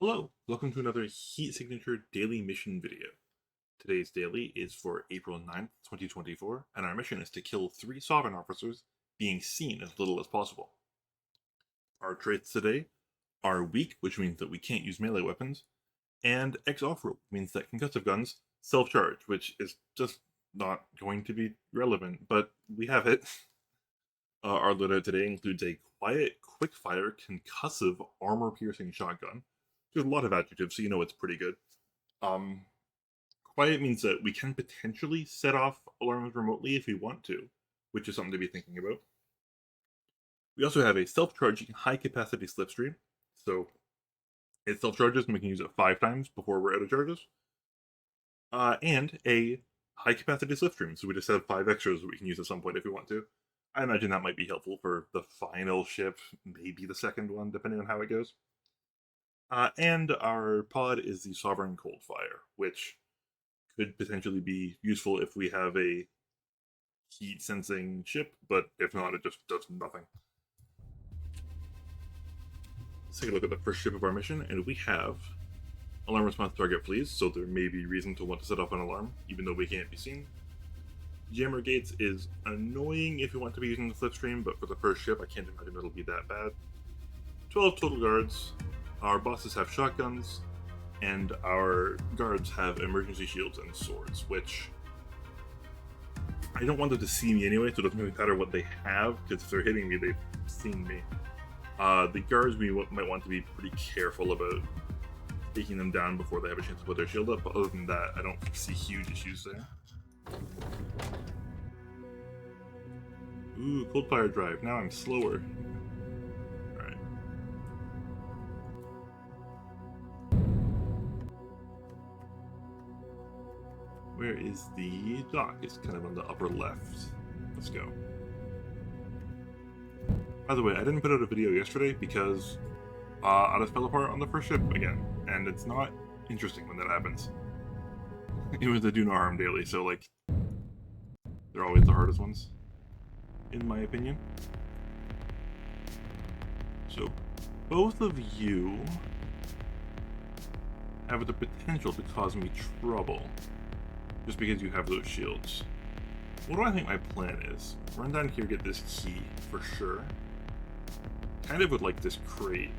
Hello, welcome to another Heat Signature Daily Mission video. Today's daily is for April 9th, 2024, and our mission is to kill 3 Sovereign officers, being seen as little as possible. Our traits today are weak, which means that we can't use melee weapons, and X-Off-Rope means that concussive guns self-charge, which is just not going to be relevant, but we have it. Our loadout today includes a quiet, quick-fire, concussive, armor-piercing shotgun. There's a lot of adjectives, so you know it's pretty good. Quiet means that we can potentially set off alarms remotely if we want to, which is something to be thinking about. We also have a self-charging high-capacity slipstream, so it self-charges and we can use it 5 times before we're out of charges. And a high-capacity slipstream, so we just have 5 extras that we can use at some point if we want to. I imagine that might be helpful for the final ship, maybe the second one, depending on how it goes. And our pod is the Sovereign Coldfire, which could potentially be useful if we have a heat-sensing ship, but if not, it just does nothing. Let's take a look at the first ship of our mission, and we have alarm response target flees, so there may be reason to want to set off an alarm, even though we can't be seen. Jammer gates is annoying if you want to be using the slipstream, but for the first ship, I can't imagine it'll be that bad. 12 total guards. Our bosses have shotguns, and our guards have emergency shields and swords, which I don't want them to see me anyway, so it doesn't really matter what they have, because if they're hitting me, they've seen me. The guards we might want to be pretty careful about taking them down before they have a chance to put their shield up, but other than that, I don't see huge issues there. Ooh, Coldfire Drive. Now I'm slower. Alright. Where is the dock? It's kind of on the upper left. Let's go. By the way, I didn't put out a video yesterday because I just fell apart on the first ship again, and it's not interesting when that happens. It was the Do No Harm daily, so like, they're always the hardest ones, in my opinion. So, both of you have the potential to cause me trouble, just because you have those shields. What do I think my plan is? Run down here, get this key, for sure. Kind of would like this crate.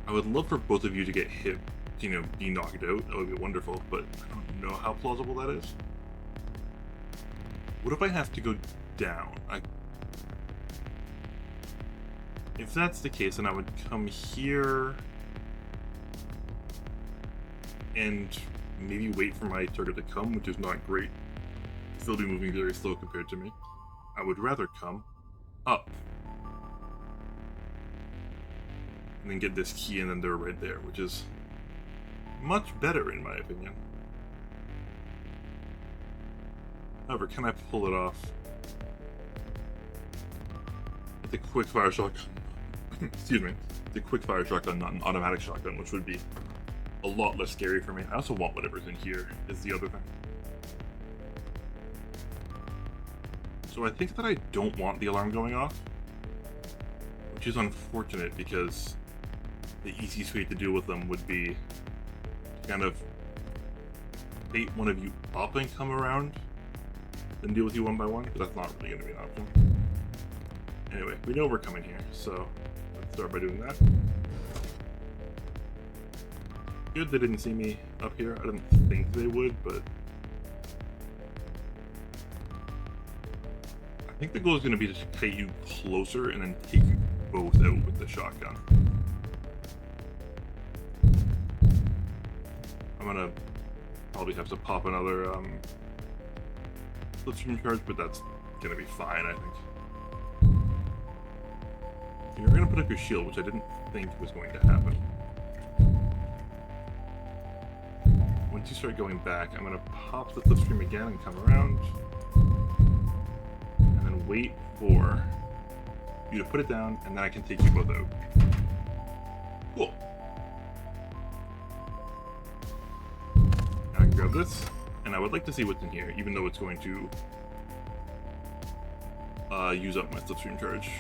I would love for both of you to get hit, you know, be knocked out. That would be wonderful, but I don't know how plausible that is. What if I have to go down? If that's the case, then I would come here and maybe wait for my target to come, which is not great. Still be moving very slow compared to me. I would rather come up and then get this key, and then they're right there, which is much better in my opinion. However, can I pull it off with a quick fire shotgun? Excuse me, the quick fire shotgun, not an automatic shotgun, which would be a lot less scary for me. I also want whatever's in here, is the other thing. So I think that I don't want the alarm going off, which is unfortunate because the easiest way to deal with them would be to kind of bait one of you up and come around, then deal with you one by one, but that's not really going to be an option. Anyway, we know we're coming here, so let's start by doing that. Good they didn't see me up here. I didn't think they would, but I think the goal is going to be to get you closer and then take you both out with the shotgun. I'm going to probably have to pop another Slipstream charge, but that's going to be fine, I think. You're going to put up your shield, which I didn't think was going to happen. Once you start going back, I'm going to pop the Slipstream again and come around. And then wait for you to put it down, and then I can take you both out. Cool. Now I can grab this, and I would like to see what's in here, even though it's going to use up my Slipstream charge.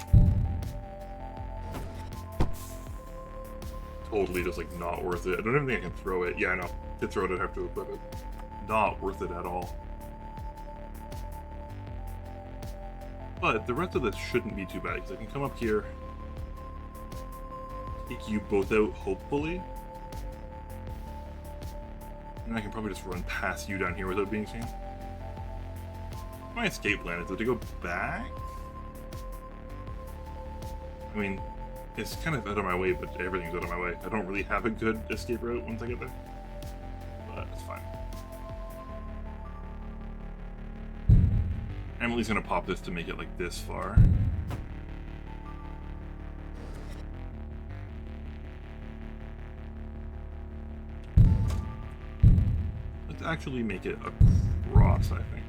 Totally just like not worth it. I don't even think I can throw it. Yeah, I know. To throw it, I'd have to equip it. Not worth it at all. But the rest of this shouldn't be too bad, because I can come up here, take you both out, hopefully. And I can probably just run past you down here without being seen. My escape plan is to go back. I mean, it's kind of out of my way, but everything's out of my way. I don't really have a good escape route once I get there. But it's fine. I'm at least going to pop this to make it like this far. Let's actually make it across, I think.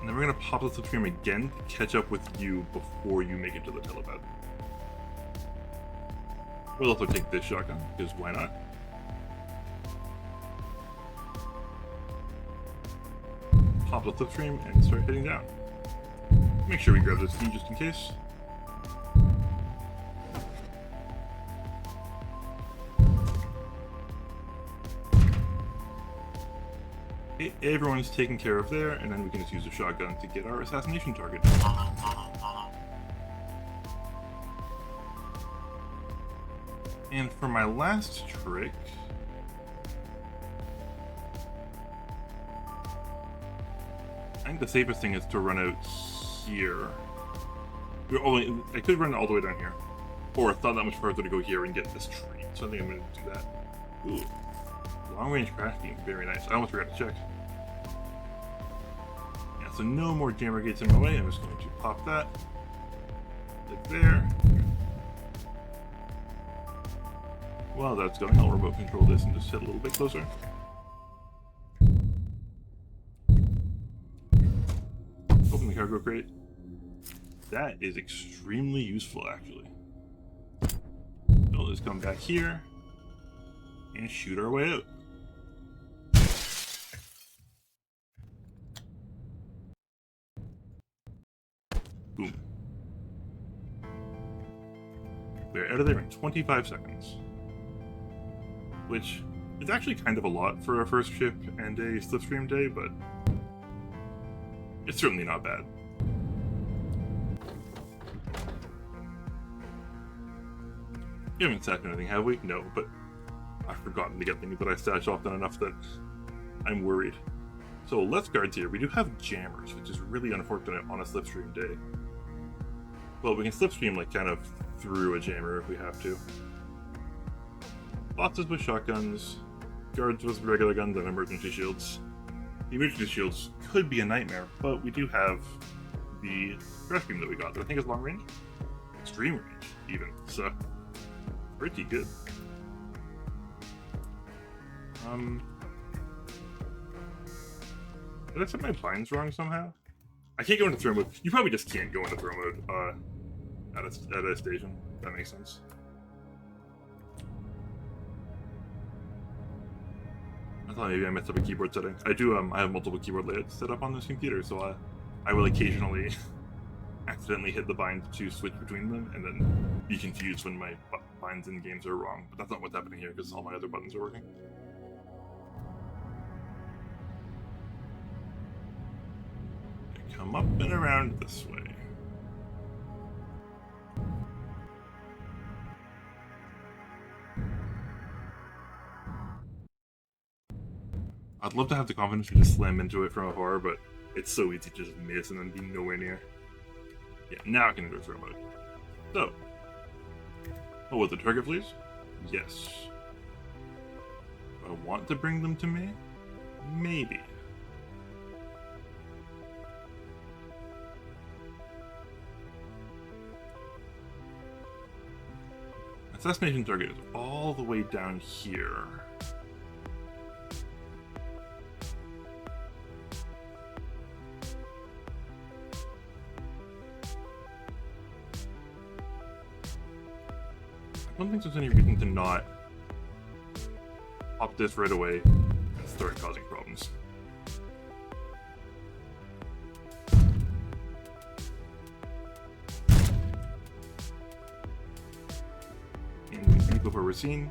And then we're going to pop the Slipstream again to catch up with you before you make it to the telepad. We'll also take this shotgun, because why not? Pop the Slipstream and start heading down. Make sure we grab this key just in case. Okay, everyone's taken care of there, and then we can just use a shotgun to get our assassination target. And for my last trick, I think the safest thing is to run out here. I could run all the way down here, or it's not that much further to go here and get this tree. So I think I'm going to do that. Ooh, long range crash beam, very nice. I almost forgot to check. Yeah, so no more jammer gates in my way. I'm just going to pop that, like there. While that's going, I'll remote control this and just hit a little bit closer. Open the cargo crate. That is extremely useful, actually. So let's come back here and shoot our way out. Boom. We're out of there in 25 seconds. Which is actually kind of a lot for a first ship and a Slipstream day, but it's certainly not bad. We haven't stashed anything, have we? No, but I've forgotten to get things that I stash often enough that I'm worried. So less guards here. We do have jammers, which is really unfortunate on a Slipstream day. Well, we can Slipstream like kind of through a jammer if we have to. Boxes with shotguns, guards with regular guns, and emergency shields. The emergency shields could be a nightmare, but we do have the crash beam that we got that I think is long range. Extreme range, even. So, pretty good. Did I set my binds wrong somehow? I can't go into throw mode. You probably just can't go into throw mode at a station. That makes sense. I thought maybe I messed up a keyboard setting. I do, I have multiple keyboard layouts set up on this computer, so I will occasionally accidentally hit the bind to switch between them, and then be confused when my binds in games are wrong. But that's not what's happening here, because all my other buttons are working. Come up and around this way. I'd love to have the confidence to just slam into it from afar, but it's so easy to just miss and then be nowhere near. Yeah, now I can enter throw mode. So, what was the target, please? Yes. Do I want to bring them to me? Maybe. Assassination target is all the way down here. I don't think there's any reason to not pop this right away and start causing problems. And before we're seen,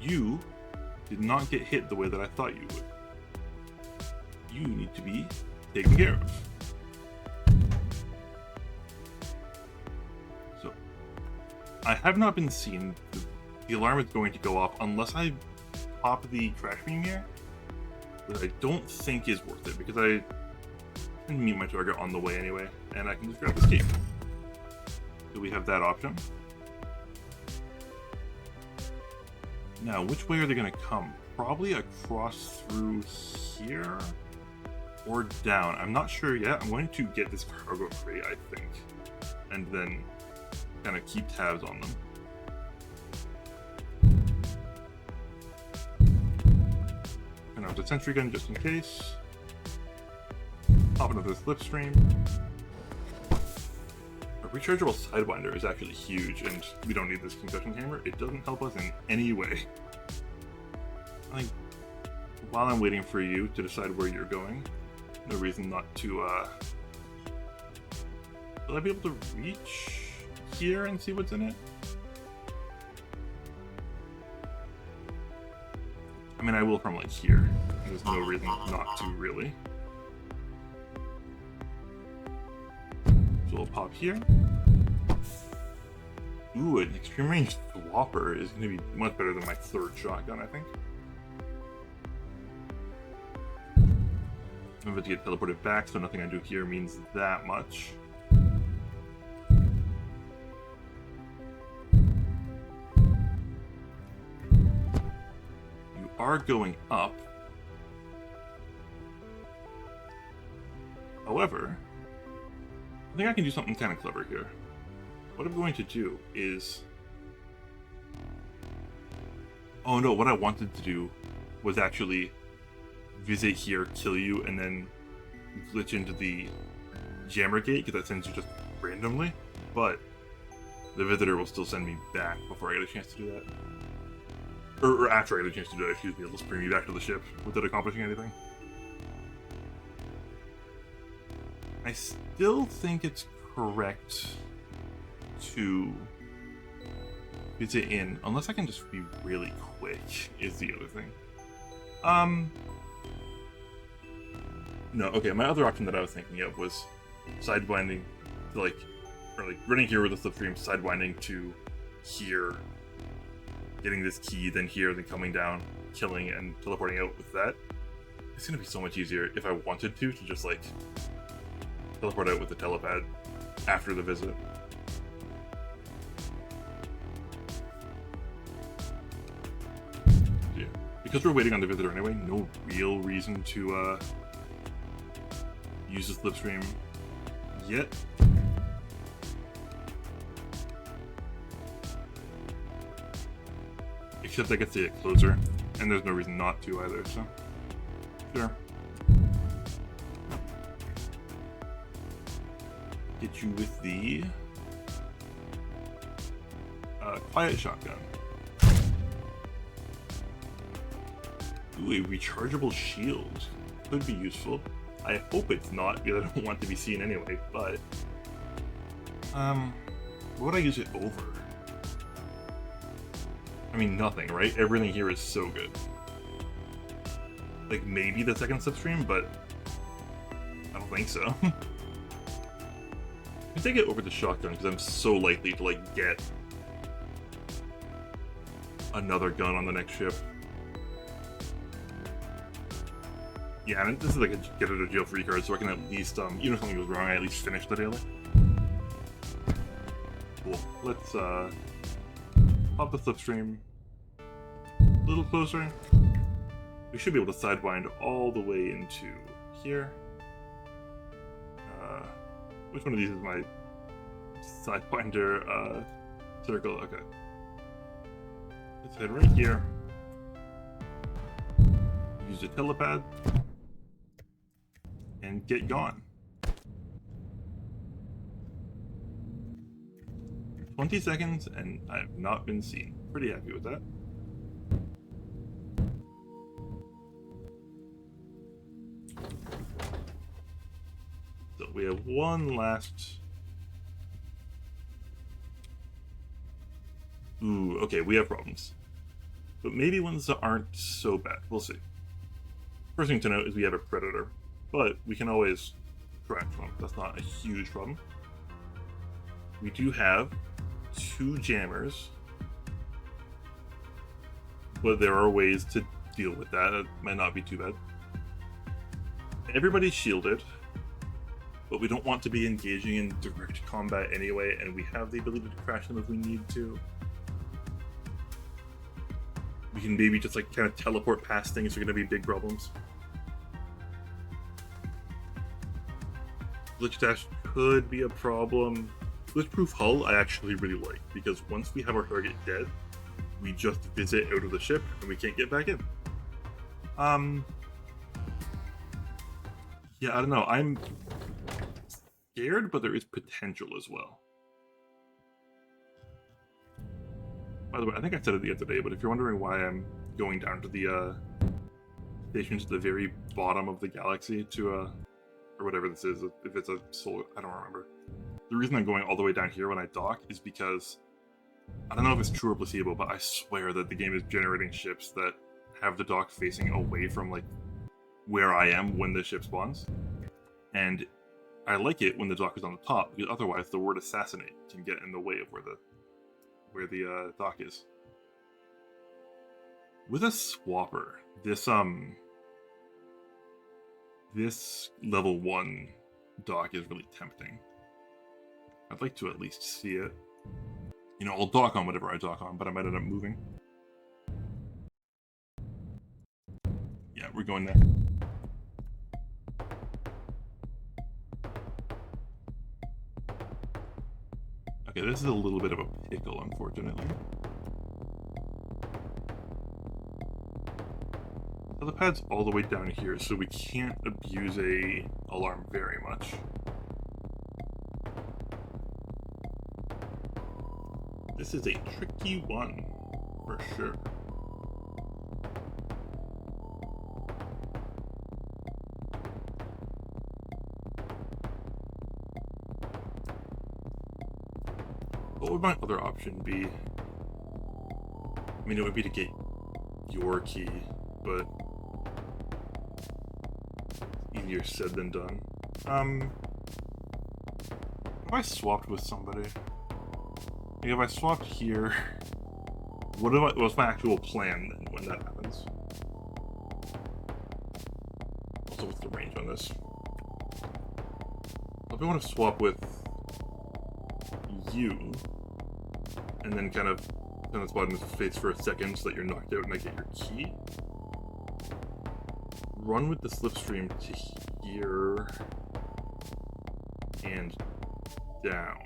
you did not get hit the way that I thought you would. You need to be taken care of. So, I have not been seen. The alarm is going to go off unless I pop the crash beam here, which I don't think is worth it because I can meet my target on the way anyway, and I can just grab escape. So we have that option. Now, which way are they going to come? Probably across through here or down. I'm not sure yet. I'm going to get this cargo crate, I think, and then kind of keep tabs on them. And out the sentry gun just in case. Pop another Slipstream. A rechargeable sidewinder is actually huge, and we don't need this concussion hammer. It doesn't help us in any way. I think while I'm waiting for you to decide where you're going, no reason not to, will I be able to reach here and see what's in it? I mean, I will from like here. There's no reason not to, really. So we'll pop here. Ooh, an extreme range swapper is going to be much better than my third shotgun, I think. I'm about to get teleported back, so nothing I do here means that much. You are going up. However, I think I can do something kind of clever here. What I'm going to do is... Oh no, what I wanted to do was actually visit here, kill you, and then glitch into the jammer gate, because that sends you just randomly. But the visitor will still send me back before I get a chance to do that. Or after I get a chance to do that, excuse me, it'll just bring me back to the ship without accomplishing anything. I still think it's correct to visit in, unless I can just be really quick, is the other thing. No, okay, my other option that I was thinking of was sidewinding to or running here with the Slipstream, sidewinding to here, getting this key, then here, then coming down, killing, and teleporting out with that. It's gonna be so much easier if I wanted to just like teleport out with the telepad after the visit. Yeah. Because we're waiting on the visitor anyway, no real reason to use the Slipstream yet. Except I get to get closer, and there's no reason not to either, so sure. Get you with the quiet shotgun. Ooh, a rechargeable shield could be useful. I hope it's not, because I don't want to be seen anyway, but what would I use it over? I mean, nothing, right? Everything here is so good. Like, maybe the second Slipstream, but I don't think so. I take it over the shotgun, because I'm so likely to, like, get another gun on the next ship. Yeah, and this is like a get out of jail free card, so I can at least, even if something goes wrong, I at least finish the daily. Cool. Let's, pop the Slipstream a little closer. We should be able to sidewind all the way into here. Which one of these is my sidewinder, circle? Okay. Let's head right here. Use the telepad. And get gone. 20 seconds, and I have not been seen. Pretty happy with that. we have one last... Ooh, okay, we have problems. But maybe ones that aren't so bad. We'll see. First thing to note is we have a predator, but we can always correct one. That's not a huge problem. We do have 2 jammers, but there are ways to deal with that. It might not be too bad. Everybody's shielded, but we don't want to be engaging in direct combat anyway, and we have the ability to crash them if we need to. We can maybe just like kind of teleport past things are going to be big problems. Glitch dash could be a problem. Glitch-proof hull I actually really like, because once we have our target dead, we just visit out of the ship and we can't get back in. Yeah, I don't know. I'm scared, but there is potential as well. By the way, I think I said it the other day, but if you're wondering why I'm going down to the stations at the very bottom of the galaxy to or whatever this is, if it's a solar, I don't remember. The reason I'm going all the way down here when I dock is because I don't know if it's true or placebo, but I swear that the game is generating ships that have the dock facing away from like where I am when the ship spawns. And I like it when the dock is on the top, because otherwise the word assassinate can get in the way of where the dock is. With a swapper, this level 1 dock is really tempting. I'd like to at least see it. You know, I'll dock on whatever I dock on, but I might end up moving. Yeah, we're going there. Okay, this is a little bit of a pickle, unfortunately. So the pad's all the way down here, so we can't abuse a alarm very much. This is a tricky one, for sure. What would my other option be? I mean, it would be to get your key, but easier said than done. If I swapped with somebody, like if I swapped here, what's my actual plan then when that happens? Also, what's the range on this? If I want to swap with you, and then kind of turn the spot in his face for a second so that you're knocked out and I get your key. Run with the Slipstream to here and down.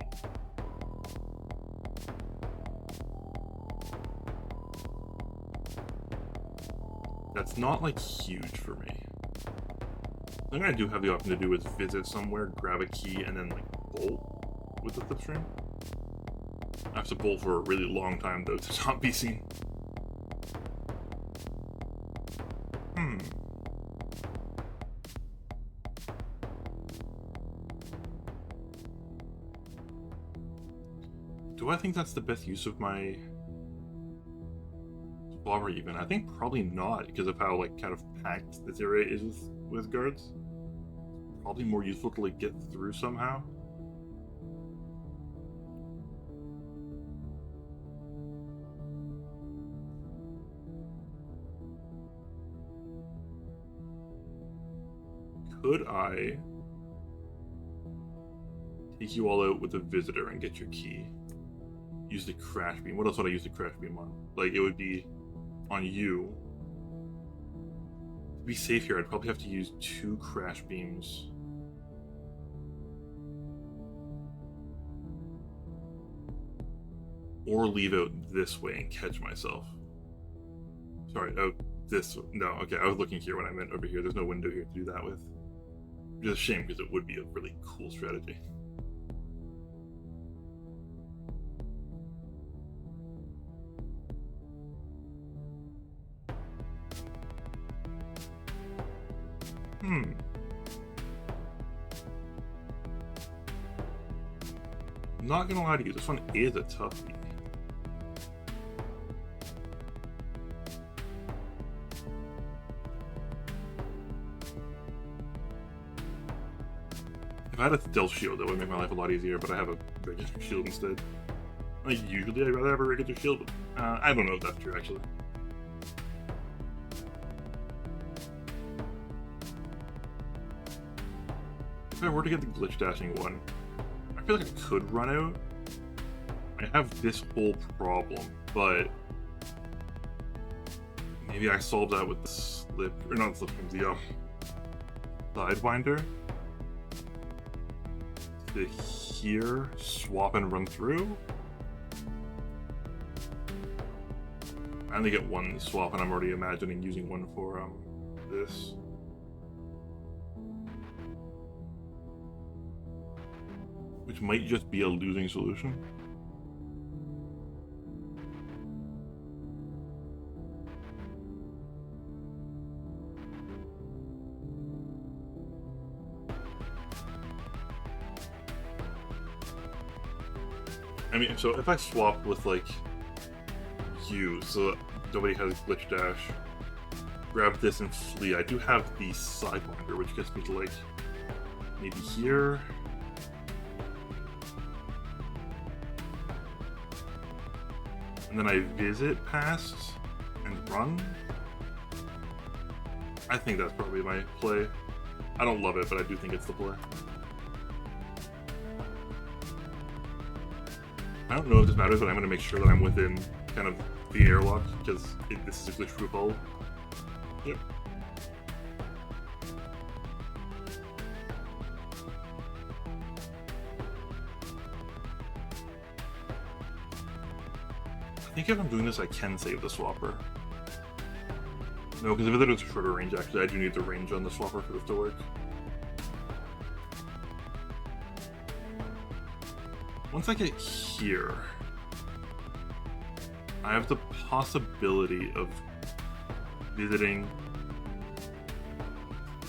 That's not like huge for me. The thing I do have the option to do is visit somewhere, grab a key, and then like bolt with the Slipstream. I have to bolt for a really long time though to not be seen. Do I think that's the best use of my Explorer even? I think probably not, because of how like kind of packed this area is with guards. Probably more useful to like get through somehow. Could I take you all out with a visitor and get your key? Use the crash beam. What else would I use the crash beam on? Like, it would be on you. To be safe here, I'd probably have to use 2 crash beams. Or leave out this way and catch myself. Sorry, out this... No, okay, I was looking here when I meant over here. There's no window here to do that with. Which is a shame, because it would be a really cool strategy. Not gonna lie to you, this one is a toughie. If I had a stealth shield, that would make my life a lot easier, but I have a regular shield instead. Like, usually I'd rather have a regular shield, but I don't know if that's true, actually. If I were to get the glitch dashing one, I feel like I could run out. I have this whole problem, but maybe I solve that with the the Sidewinder. To here, swap and run through. I only get one swap, and I'm already imagining using one for this. Which might just be a losing solution. I mean, so if I swap with, like, you, so that nobody has glitch dash, grab this and flee, I do have the Sidewinder, which gets me to, like, maybe here. And then I visit past and run. I think that's probably my play. I don't love it, but I do think it's the play. I don't know if this matters, but I'm going to make sure that I'm within kind of the airlock, because this is a glitch-proof hull. Yep. I think if I'm doing this, I can save the swapper. No, because if it is a shorter range, actually, I do need the range on the swapper for this to work. Once I get here, I have the possibility of visiting,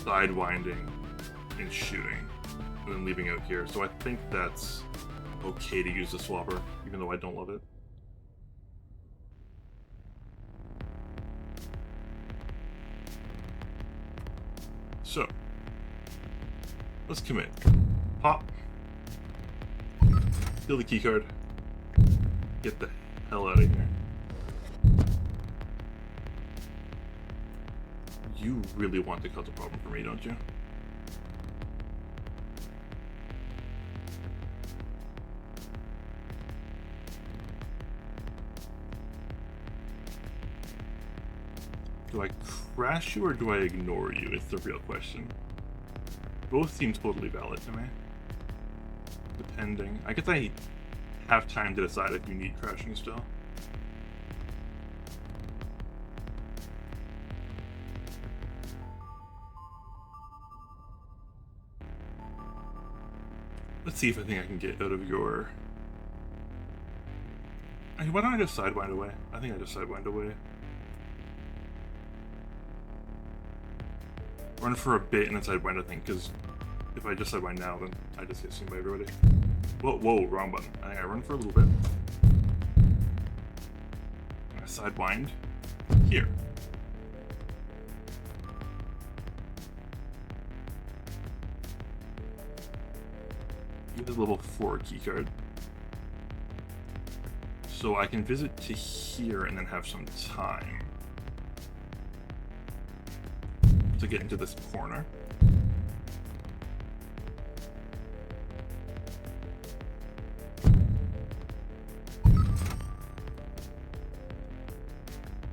sidewinding, and shooting, and then leaving out here. So I think that's okay to use the swapper, even though I don't love it. So, let's commit. Pop. Steal the keycard. Get the hell out of here. You really want to cause a problem for me, don't you? Do I crash you or do I ignore you? It's the real question. Both seem totally valid to me. Depending. I guess I have time to decide if you need crashing still. Let's see if I think I can get out of your... Why don't I just sidewind away? I think I just sidewind away. Run for a bit and then sidewind, I think, because if I just sidewind now, then I just get seen by everybody. Whoa, wrong button. I think I run for a little bit. I sidewind here. Use this level 4 keycard. So I can visit to here and then have some time to get into this corner.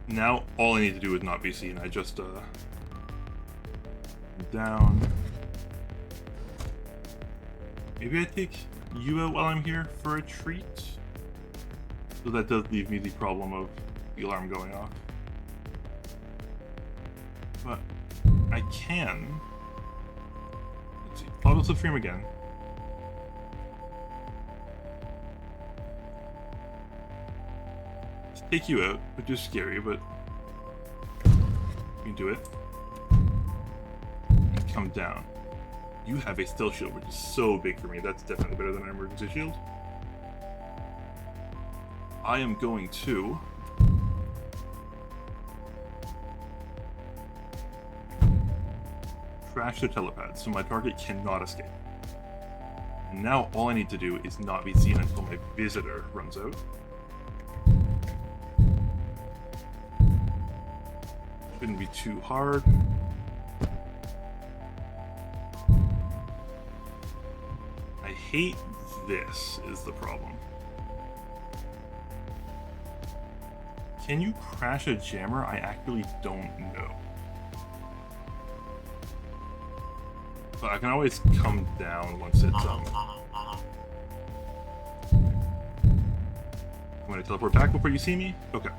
Now all I need to do is not be seen. I just down. Maybe I take you out while I'm here for a treat. So that does leave me the problem of the alarm going off. But I can... Let's see. I'll go Slipstream again. Let's take you out, which is scary, but... you can do it. And come down. You have a stealth shield, which is so big for me. That's definitely better than an emergency shield. I am going to crash the telepad so my target cannot escape. And now all I need to do is not be seen until my visitor runs out. Shouldn't be too hard. I hate this is the problem. Can you crash a jammer? I actually don't know. But I can always come down once it's I'm gonna teleport back before you see me? Okay.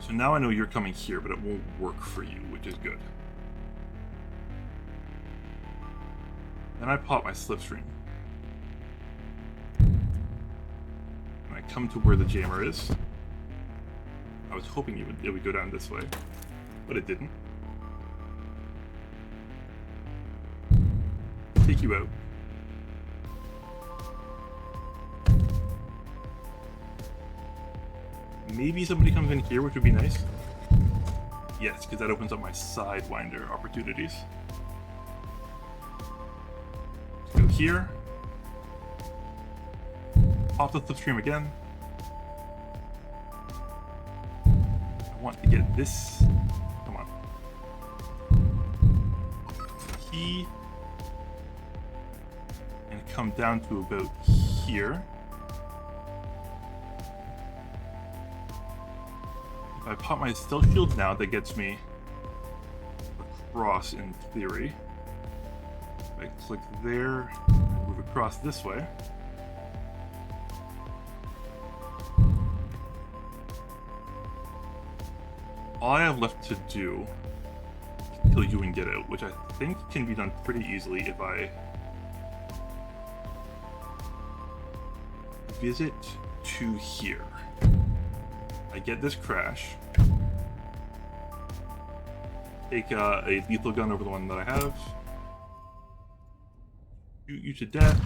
So now I know you're coming here, but it won't work for you, which is good. Then I pop my Slipstream. And I come to where the jammer is. I was hoping it would go down this way, but it didn't. Take you out. Maybe somebody comes in here, which would be nice. Yes, because that opens up my Sidewinder opportunities. Let's go here. Pop the Slipstream again. I want to get this. Come on. Key. And come down to about here. If I pop my stealth shield now, that gets me across in theory. If I click there, and move across this way. All I have left to do is kill you and get out, which I think can be done pretty easily if I visit to here. I get this crash. Take a lethal gun over the one that I have. Shoot you to death.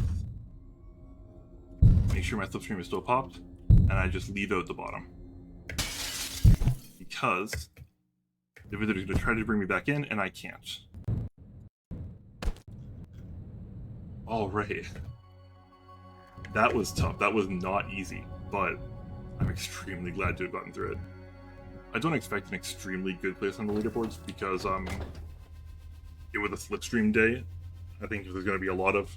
Make sure my Slipstream is still popped. And I just leave out the bottom. Because the visitor's going to try to bring me back in, and I can't. Alright. That was tough. That was not easy, but I'm extremely glad to have gotten through it. I don't expect an extremely good place on the leaderboards because it was a Slipstream day. I think there's going to be a lot of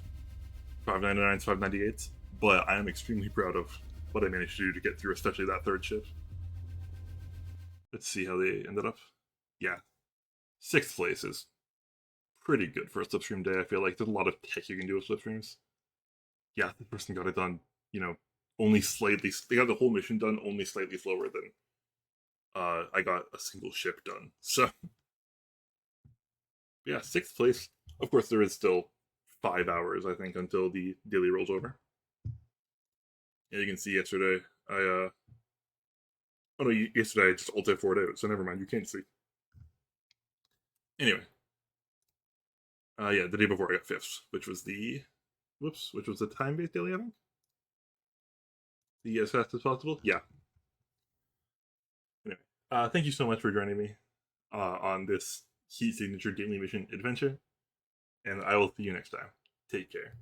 599s, 598s, but I am extremely proud of what I managed to do to get through, especially that third shift. Let's see how they ended up. Yeah, 6th place is pretty good for a Slipstream day. I feel like there's a lot of tech you can do with Slipstreams. Yeah, the person got it done, only slightly. They got the whole mission done only slightly slower than I got a single ship done. So, yeah, 6th place. Of course, there is still 5 hours, I think, until the daily rolls over. Yeah, you can see yesterday, oh no, yesterday I just ulted for it out, so never mind, you can't see. Anyway. Yeah, the day before I got 5th, which was the time-based daily, I think? The as fast as possible? Yeah. Anyway, thank you so much for joining me on this Heat Signature Daily Mission adventure, and I will see you next time. Take care.